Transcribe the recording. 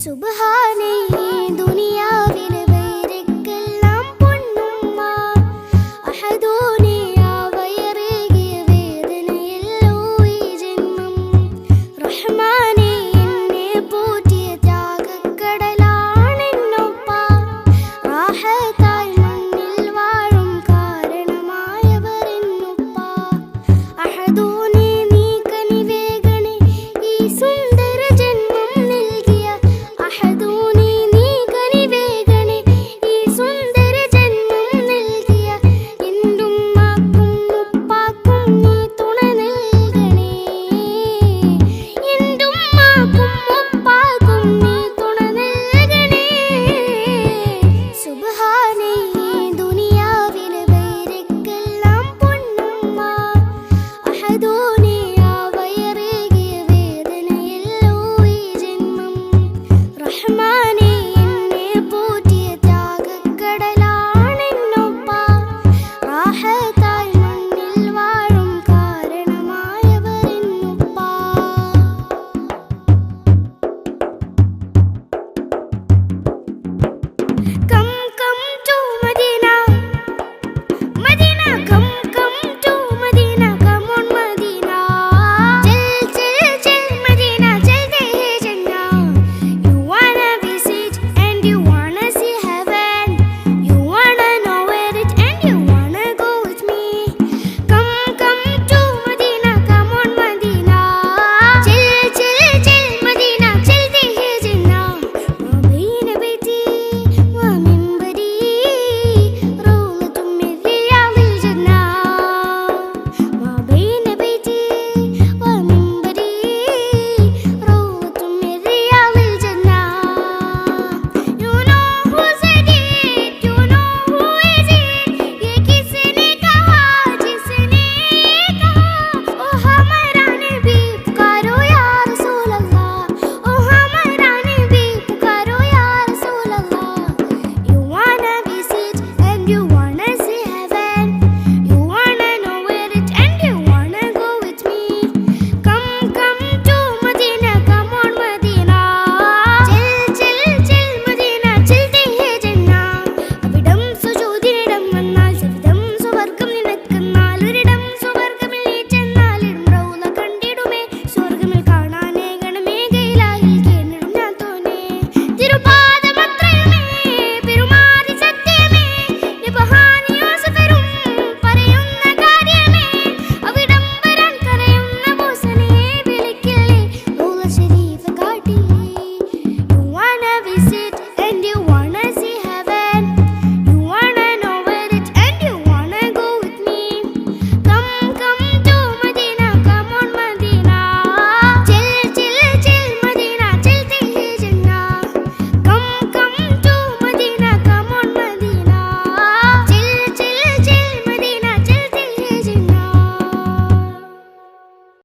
സുബ്ഹാനേ ദുനിയാവിൽ വൈരക്കെല്ലാം പൊന്നുമ്മ അഹദൂനെ ആ വയറേകിയ വേദനയല്ലോ ഈ ജന്മം റഹ്മാനെ എന്നെ പോറ്റിയ ത്യാഗക്കടലാണെന്നുപ്പ റാഹത്തായി മണ്ണിൽ വാഴും കാരണമായവരെന്നുപ്പ അഹദൂനെ നീ കനിവേഗണേ ഈ സുന്ദര ജന്മം നൽകിയ അഹദൂനെ നീ കനിവേഗണേ ഈ സുന്ദര ജന്മം നൽകിയ എന്റുമ്മാക്കും ഉപ്പാക്കും നീ തുണ നൽകണേ എന്റുമ്മാക്കും ഉപ്പാക്കും നീ തുണ നൽകണേ സുബ്ഹാനേ ദുനിയാവിൽ വൈരക്കെല്ലാം പൊന്നുമ്മ അഹദൂനെ ആ വയറേകിയ വേദനയല്ലോ ഈ ജന്മം റഹ്മാൻ